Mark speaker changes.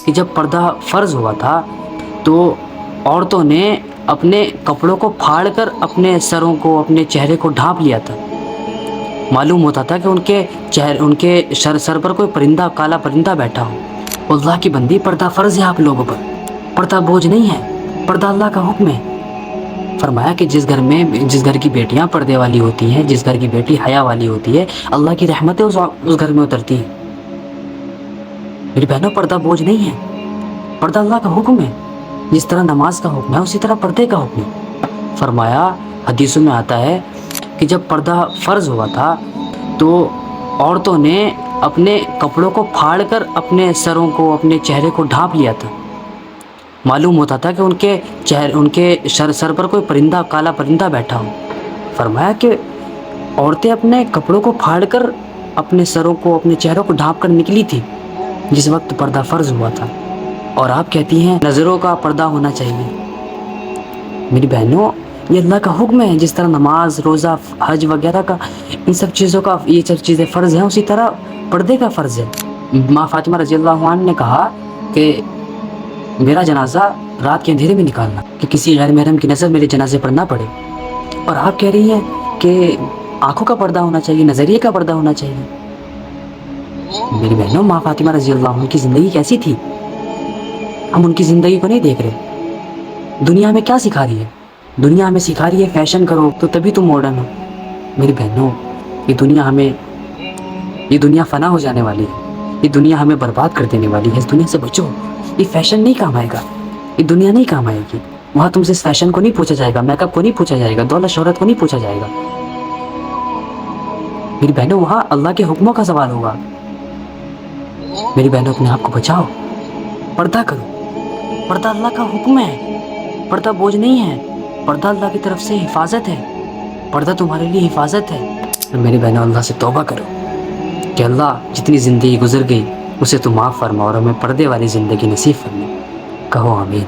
Speaker 1: کہ جب پردہ فرض ہوا تھا تو عورتوں نے اپنے کپڑوں کو پھاڑ کر اپنے سروں کو اپنے چہرے کو ڈھانپ لیا تھا۔ معلوم ہوتا تھا کہ ان کے سر پر کوئی پرندہ، کالا پرندہ بیٹھا ہو۔ اللہ کی بندی، پردہ فرض ہے آپ لوگوں پر، پردہ بوجھ نہیں ہے، پردہ اللہ کا حکم ہے۔ فرمایا کہ جس گھر کی بیٹیاں پردے والی ہوتی ہیں، جس گھر کی بیٹی حیا والی ہوتی ہے، اللہ کی رحمتیں اس گھر میں اترتی ہیں۔ میری بہنوں، پردہ بوجھ نہیں ہے، پردہ اللہ کا حکم ہے۔ جس طرح نماز کا حکم ہے اسی طرح پردے کا حکم ہے۔ فرمایا، حدیثوں میں آتا ہے کہ جب پردہ فرض ہوا تھا تو عورتوں نے اپنے کپڑوں کو پھاڑ کر اپنے سروں کو اپنے چہرے کو ڈھانپ لیا تھا۔ معلوم ہوتا تھا کہ ان کے سر پر کوئی پرندہ، کالا پرندہ بیٹھا ہو۔ فرمایا کہ عورتیں اپنے کپڑوں کو پھاڑ کر اپنے سروں کو، اپنے چہروں کو ڈھانپ کر نکلی تھی جس وقت پردہ فرض ہوا تھا، اور آپ کہتی ہیں نظروں کا پردہ ہونا چاہیے۔ میری بہنوں، یہ اللہ کا حکم ہے۔ جس طرح نماز، روزہ، حج وغیرہ کا، ان سب چیزوں کا، یہ سب چیزیں فرض ہیں، اسی طرح پردے کا فرض ہے۔ ماں فاطمہ رضی اللہ عنہ نے کہا کہ میرا جنازہ رات کے اندھیرے میں نکالنا، کہ کسی غیر محرم کی نظر میرے جنازے پر نہ پڑے۔ اور آپ کہہ رہی ہیں کہ آنکھوں کا پردہ ہونا چاہیے، نظریے کا پردہ ہونا چاہیے۔ میری بہنوں، ماں فاطمہ رضی اللہ عنہ کی زندگی کیسی تھی؟ ہم ان کی زندگی کو نہیں دیکھ رہے۔ دنیا ہمیں کیا سکھا رہی ہے؟ دنیا ہمیں سکھا رہی ہے فیشن کرو تو تبھی تم ماڈرن ہو۔ میری بہنوں، یہ دنیا فنا ہو جانے والی ہے، یہ دنیا ہمیں برباد کر دینے والی ہے۔ اس دنیا سے بچو، یہ فیشن نہیں کام آئے گا، یہ دنیا نہیں کام آئے گی۔ وہاں تم سے اس فیشن کو نہیں پوچھا جائے گا، میک اپ کو نہیں پوچھا جائے گا، دولت شہرت کو نہیں پوچھا جائے گا۔ میری بہنوں، وہاں اللہ کے حکموں کا سوال ہوگا۔ میری بہنوں، اپنے آپ کو بچاؤ، پردہ کرو، پردہ اللہ کا حکم ہے، پردہ بوجھ نہیں ہے، پردہ اللہ کی طرف سے حفاظت ہے، پردہ تمہارے لیے حفاظت ہے۔ میری بہنوں، اللہ سے توبہ کرو کہ اللہ جتنی زندگی گزر گئی اسے تو معاف فرما اور ہمیں پردے والی زندگی نصیب فرما۔ کہو آمین۔